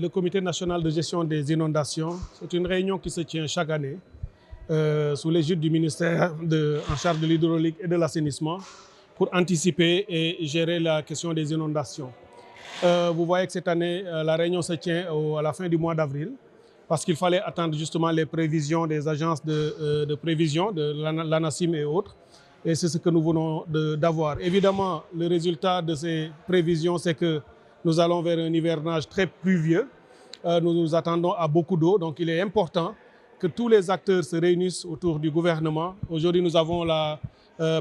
le Comité national de gestion des inondations. C'est une réunion qui se tient chaque année sous l'égide du ministère en charge de l'hydraulique et de l'assainissement pour anticiper et gérer la question des inondations. Vous voyez que cette année, la réunion se tient à la fin du mois d'avril parce qu'il fallait attendre justement les prévisions des agences de prévision, de l'ANACIM et autres. Et c'est ce que nous venons d'avoir. Évidemment, le résultat de ces prévisions, c'est que nous allons vers un hivernage très pluvieux. Nous nous attendons à beaucoup d'eau, donc il est important que tous les acteurs se réunissent autour du gouvernement. Aujourd'hui, nous avons la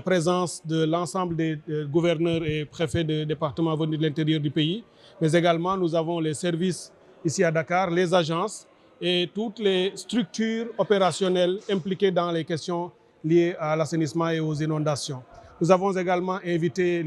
présence de l'ensemble des gouverneurs et préfets de départements venus de l'intérieur du pays, mais également nous avons les services ici à Dakar, les agences et toutes les structures opérationnelles impliquées dans les questions liées à l'assainissement et aux inondations. Nous avons également invité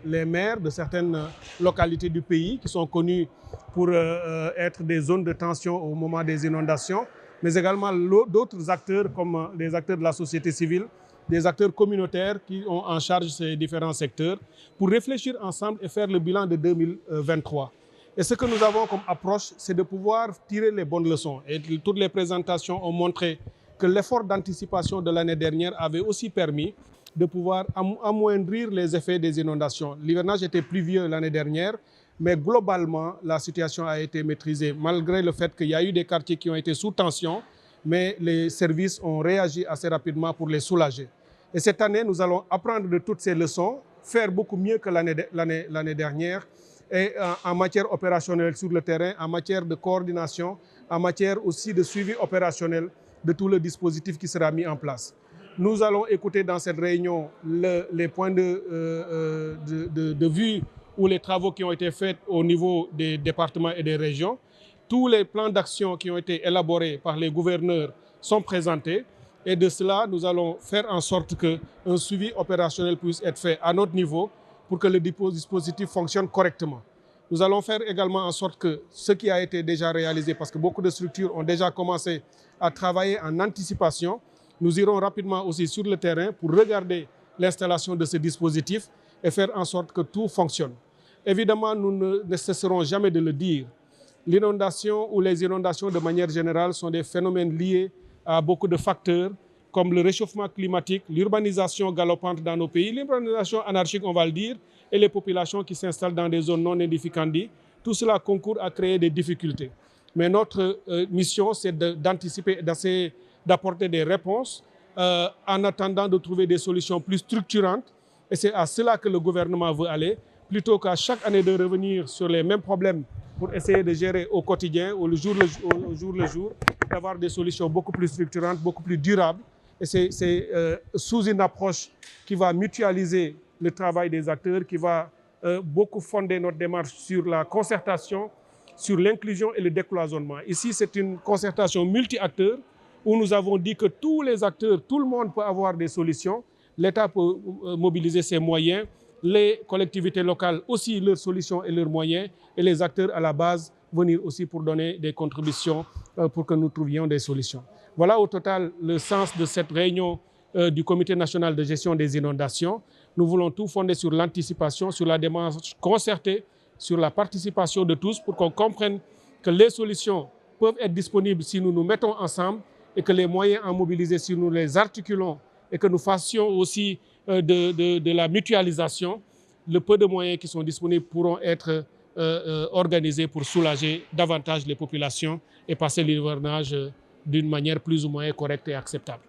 les maires de certaines localités du pays qui sont connus pour être des zones de tension au moment des inondations, mais également d'autres acteurs comme des acteurs de la société civile, des acteurs communautaires qui ont en charge ces différents secteurs pour réfléchir ensemble et faire le bilan de 2023. Et ce que nous avons comme approche, c'est de pouvoir tirer les bonnes leçons. Et toutes les présentations ont montré que l'effort d'anticipation de l'année dernière avait aussi permis de pouvoir amoindrir les effets des inondations. L'hivernage était pluvieux l'année dernière, mais globalement, la situation a été maîtrisée, malgré le fait qu'il y a eu des quartiers qui ont été sous tension, mais les services ont réagi assez rapidement pour les soulager. Et cette année, nous allons apprendre de toutes ces leçons, faire beaucoup mieux que l'année dernière, et en matière opérationnelle sur le terrain, en matière de coordination, en matière aussi de suivi opérationnel de tout le dispositif qui sera mis en place. Nous allons écouter dans cette réunion les points de vue ou les travaux qui ont été faits au niveau des départements et des régions. Tous les plans d'action qui ont été élaborés par les gouverneurs sont présentés et de cela, nous allons faire en sorte qu'un suivi opérationnel puisse être fait à notre niveau pour que le dispositif fonctionne correctement. Nous allons faire également en sorte que ce qui a été déjà réalisé, parce que beaucoup de structures ont déjà commencé à travailler en anticipation, nous irons rapidement aussi sur le terrain pour regarder l'installation de ce dispositif et faire en sorte que tout fonctionne. Évidemment, nous ne cesserons jamais de le dire. L'inondation ou les inondations de manière générale sont des phénomènes liés à beaucoup de facteurs comme le réchauffement climatique, l'urbanisation galopante dans nos pays, l'urbanisation anarchique, on va le dire, et les populations qui s'installent dans des zones non édificantes. Tout cela concourt à créer des difficultés. Mais notre mission, c'est d'anticiper, d'essayer d'apporter des réponses en attendant de trouver des solutions plus structurantes. Et c'est à cela que le gouvernement veut aller, plutôt qu'à chaque année de revenir sur les mêmes problèmes pour essayer de gérer au quotidien, au jour le jour, d'avoir des solutions beaucoup plus structurantes, beaucoup plus durables. Et c'est sous une approche qui va mutualiser le travail des acteurs, qui va beaucoup fonder notre démarche sur la concertation, sur l'inclusion et le décloisonnement. Ici, c'est une concertation multi-acteurs où nous avons dit que tous les acteurs, tout le monde peut avoir des solutions. L'État peut mobiliser ses moyens, les collectivités locales aussi leurs solutions et leurs moyens, et les acteurs à la base venir aussi pour donner des contributions pour que nous trouvions des solutions. Voilà au total le sens de cette réunion du Comité national de gestion des inondations. Nous voulons tout fonder sur l'anticipation, sur la démarche concertée, sur la participation de tous pour qu'on comprenne que les solutions peuvent être disponibles si nous nous mettons ensemble et que les moyens à mobiliser, si nous les articulons et que nous fassions aussi de la mutualisation, le peu de moyens qui sont disponibles pourront être organisés pour soulager davantage les populations et passer l'hivernage d'une manière plus ou moins correcte et acceptable.